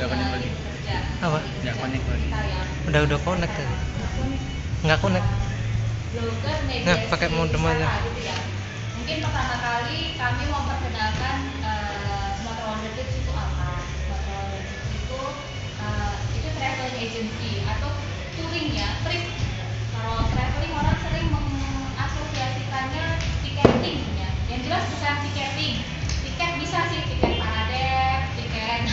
Nggak connect lagi. Apa? Nggak connect lagi. Udah connect tadi. Nggak connect. Nah, pakai modem aja. Gitu ya. Mungkin pertama kali kami memperkenalkan Sumatera Wonder Trips itu apa. Sumatera Wonder Trips itu traveling agency atau touring ya, trip. Kalau traveling orang sering mengasosiasikannya tiketing ya. Yang jelas bukan tiketing. Tiket bisa sih, tiket Paradise, tiket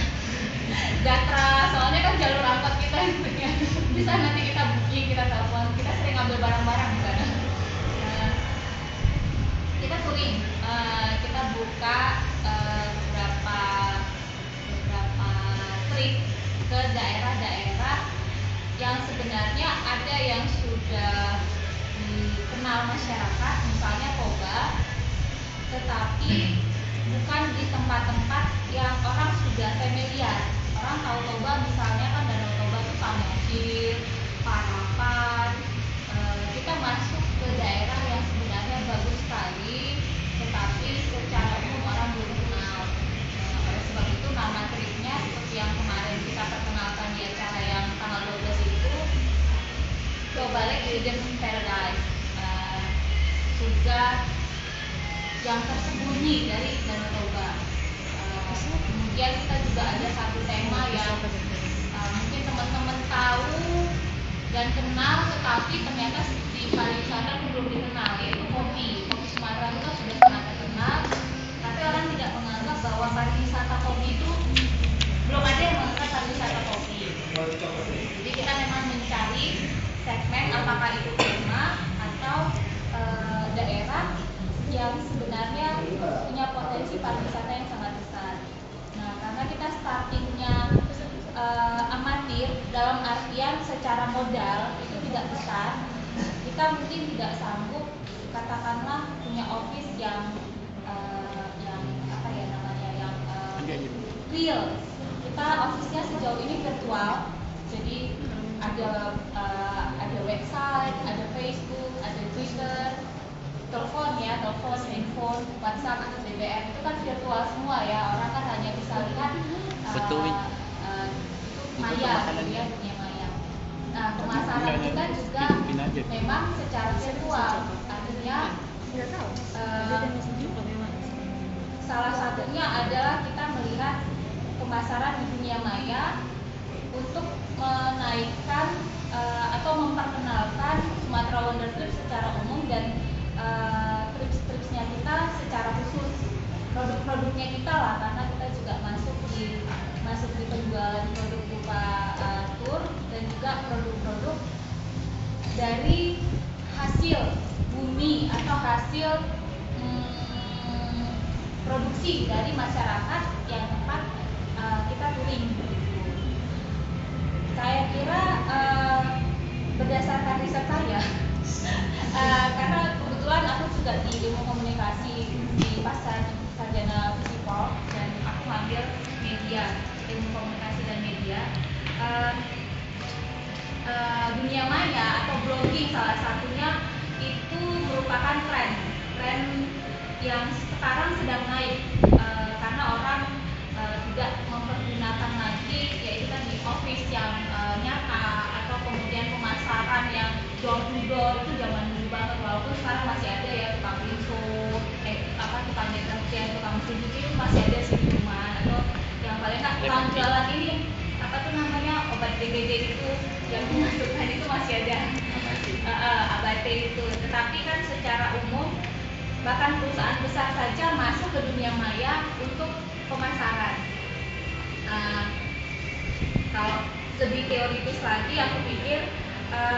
Gatra, soalnya kan jalur angkot kita gitu ya. Bisa nanti kita booking, kita telepon, kita sering ngambil barang-barang di sana. Kita touring, kita buka beberapa trip ke daerah-daerah yang sebenarnya ada yang sudah dikenal masyarakat, misalnya Toba, tetapi bukan di tempat-tempat yang orang sudah familiar. Orang tahu Toba misalnya kan Danau Toba itu Samosir, Parapan. Kita masuk ke daerah yang sebenarnya bagus sekali, tetapi secara umum orang belum kenal. Oleh sebab itu nama tripnya seperti yang kemarin kita perkenalkan di acara yang tanggal 12 itu, Toba Lake Hidden Paradise, surga yang tersembunyi dari Danau Toba. Kemudian kita juga ada satu tema yang mungkin teman-teman tahu dan kenal, tetapi ternyata di pariwisata belum dikenal, yaitu kopi. Kopi Sumatera itu sudah sangat terkenal, tapi orang tidak menganggap bahwa pariwisata kopi itu belum ada yang menganggap pariwisata kopi. Jadi kita memang mencari segmen apakah itu tema atau daerah yang sebenarnya punya potensi pariwisata yang sangat besar. Nah, karena kita startingnya amatir dalam artian secara modal itu tidak besar, kita mungkin tidak sanggup katakanlah punya office yang apa ya namanya yang real. Kita office-nya sejauh ini virtual, jadi ada website, ada Facebook, ada Twitter, telepon, handphone, WhatsApp, atau BBM itu kan virtual semua ya. Orang kan hanya bisa lihat itu maya, ya, dunia maya. Nah, pemasaran kita juga memang secara virtual, artinya salah satunya adalah kita melihat pemasaran di dunia maya untuk menaikkan atau memperkenalkan Sumatera Wonder Trips secara umum dan trips-tripsnya kita secara khusus, produk-produknya kita lah, karena kita juga masuk di penjualan produk berupa tour dan juga produk-produk dari hasil bumi atau hasil produksi dari masyarakat yang tempat kita touring. Saya kira berdasarkan riset saya, karena kebetulan aku juga di ilmu komunikasi di sarjana Visipol dan aku ngambil media, ilmu komunikasi dan media. Dunia maya atau blogging salah satunya itu merupakan tren yang sekarang sedang naik, karena orang tidak mempergunakan lagi yaitu tadi office yang nyata atau kemudian pemasaran yang door to door. Itu zaman dulu banget, walaupun sekarang masih ada ya tukang pinso, tukang deterjen, tukang mesin cuci itu masih ada sih di rumah, atau yang paling nggak tukang jualan ini apa tuh namanya obat DBD itu yang dimasukkan itu masih ada, abate itu. Tetapi kan secara umum bahkan perusahaan besar saja masuk ke dunia maya untuk pemasaran. Kalau lebih teoritis lagi, aku pikir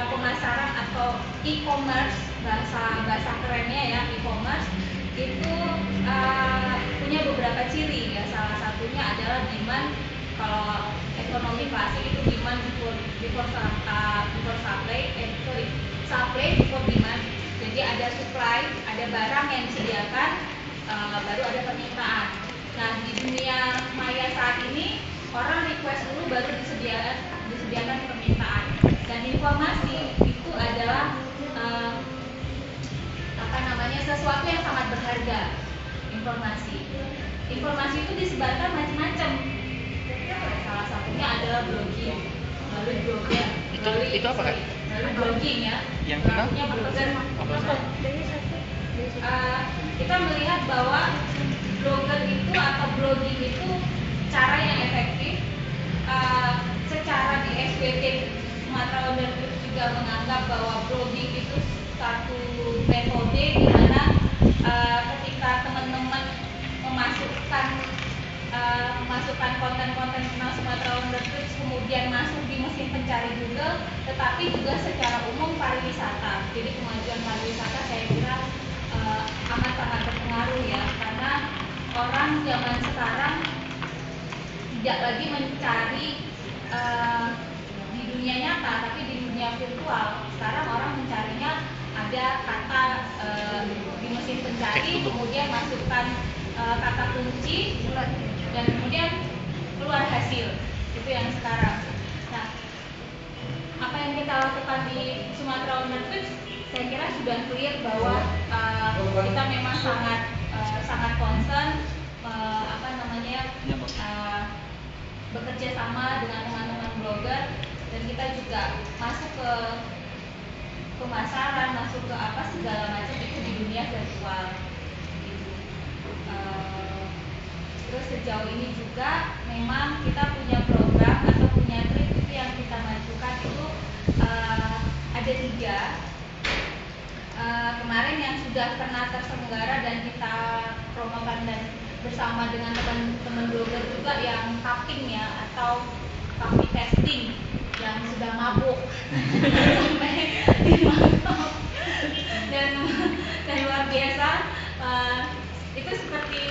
pemasaran atau e-commerce, bahasa kerennya ya, e-commerce itu punya beberapa ciri ya. Salah satunya adalah demand. Kalau ekonomi klasik itu demand before supply before demand. Jadi ada supply, ada barang yang disediakan, baru ada permintaan. Nah, di dunia maya saat ini orang request dulu baru disediakan permintaan. Dan informasi itu adalah sesuatu yang sangat berharga. Informasi itu disebarkan macam-macam. Salah satunya adalah blogging, lalu blogger, Itu apa, Kak? lalu blogging ya. Yang kenal? Artinya blogger. Apa? Kita melihat bahwa blogger itu atau blogging itu cara yang efektif. Secara di SBT Sumatera Utara juga menganggap bahwa blogging itu satu metode di mana ketika teman-teman memasukkan konten-konten tentang Sumatera Utara kemudian masuk di mesin pencari Google, tetapi juga secara umum pariwisata. Jadi kemajuan pariwisata saya kira amat sangat berpengaruh ya, karena orang zaman sekarang tidak lagi mencari di dunia nyata, tapi di dunia virtual. Sekarang orang mencarinya ada kata di mesin pencari, kemudian masukkan kata kunci, dan kemudian keluar hasil. Itu yang sekarang. Nah, apa yang kita lakukan di Sumatera Utara, saya kira sudah clear bahwa kita memang sangat concern bekerja sama dengan teman-teman blogger, dan kita juga masuk ke pemasaran, masuk ke segala macam itu di dunia virtual gitu. Terus sejauh ini juga memang kita punya program atau punya trip itu yang kita majukan itu ada 3. Kemarin yang sudah pernah terselenggara dan kita promokan dan bersama dengan teman-teman blogger juga yang tapping ya, atau copy testing yang sudah mabuk sampai dimantau dan luar biasa. Itu seperti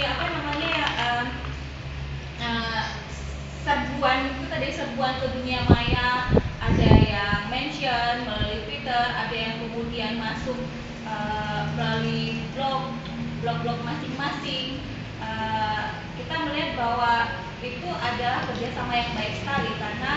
serbuan ke dunia maya. Ada yang mention melalui Twitter, ada yang kemudian masuk melalui blog masing-masing. Kita melihat bahwa itu adalah kerjasama yang baik sekali, karena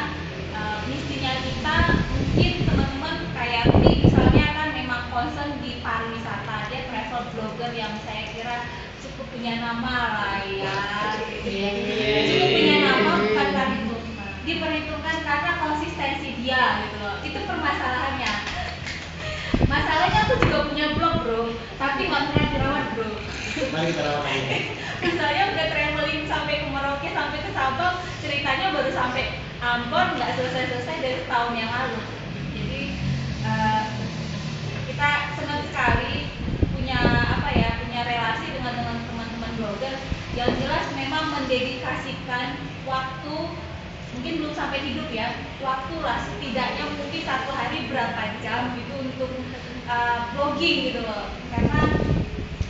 misinya kita, mungkin teman-teman kayak Rudy misalnya kan memang concern di pariwisata, dia travel blogger yang saya kira cukup punya nama lah ya, cukup punya nama, bukan karena itu diperhitungkan karena konsistensi dia gitu loh. Itu permasalahannya. Masalahnya aku juga punya blog bro, tapi nggak pernah dirawat bro. Mari kita rawat ini. Saya udah traveling sampai ke Merauke, sampai ke Sabang, ceritanya baru sampai Ambon, nggak selesai-selesai dari tahun yang lalu. Jadi kita senang sekali punya relasi dengan teman-teman blogger yang jelas memang mendedikasikan waktu, mungkin belum sampai hidup ya, waktu lah setidaknya mungkin 1 hari berapa jam gitu untuk blogging gitu loh. Karena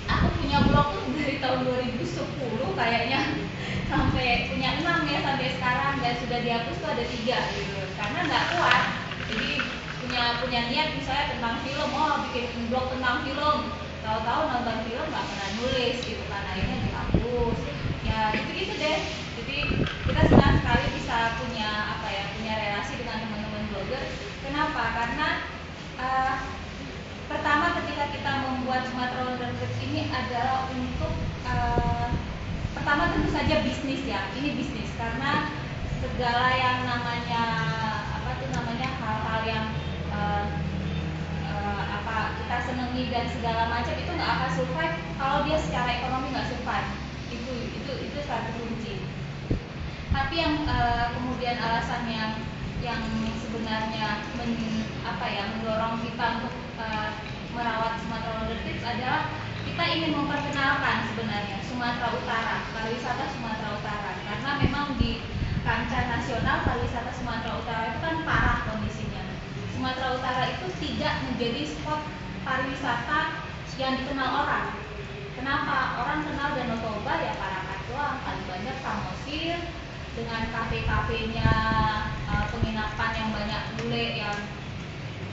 aku punya blog tuh dari tahun 2010 kayaknya, sampai punya 6 ya sampai sekarang, dan sudah dihapus tuh ada 3 gitu, karena nggak kuat. Jadi punya niat misalnya tentang film, bikin blog tentang film, tahu-tahu nonton film nggak pernah nulis gitu kan, akhirnya dihapus ya, gitu deh. Jadi kita senang sekali bisa punya relasi dengan teman-teman blogger. Kenapa? Karena pertama ketika kita membuat Sumatera Utara ini adalah untuk pertama tentu saja bisnis ya, ini bisnis, karena segala yang namanya hal-hal yang kita senangi dan segala macam itu nggak akan survive kalau dia secara ekonomi nggak survive. Itu satu kunci. Tapi yang kemudian alasan yang sebenarnya mendorong kita untuk merawat Sumatera Utara adalah kita ingin memperkenalkan sebenarnya Sumatera Utara, pariwisata Sumatera Utara, karena memang di kancah nasional pariwisata Sumatera Utara itu kan parah kondisinya. Sumatera Utara itu tidak menjadi spot pariwisata yang dikenal orang. Kenapa? Orang kenal Danau Toba ya Parakat doang, paling banyak Samosir dengan kafe-kafenya, penginapan yang banyak bule, yang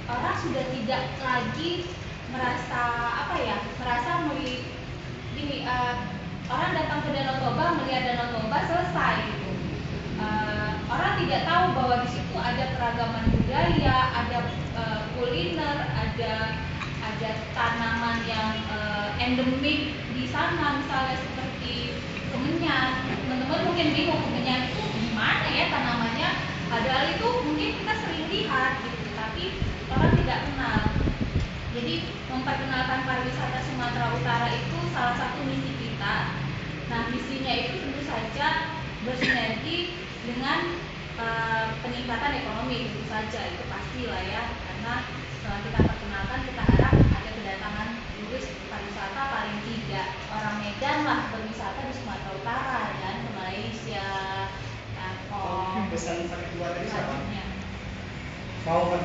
orang sudah tidak lagi merasa orang datang ke Danau Toba, melihat Danau Toba selesai gitu. Orang tidak tahu bahwa di situ ada keragaman budaya, ada kuliner, ada tanaman yang endemik di sana, misalnya seperti kemenyan. Teman-teman mungkin bingung, kemenyan itu gimana ya tanamannya? Padahal itu mungkin kita sering lihat gitu, tapi orang tidak kenal. Jadi memperkenalkan pariwisata Sumatera Utara itu salah satu misi kita. Nah, misinya itu tentu saja bersinergi dengan peningkatan ekonomi, tentu saja itu pasti lah ya, karena setelah kita perkenalkan kita harap ada kedatangan turis pariwisata paling tidak orang Medan lah berwisata di Sumatera Utara dan ke Malaysia, Bangkok, Pesan pakai dua tadi siapa? selanjutnya. Mau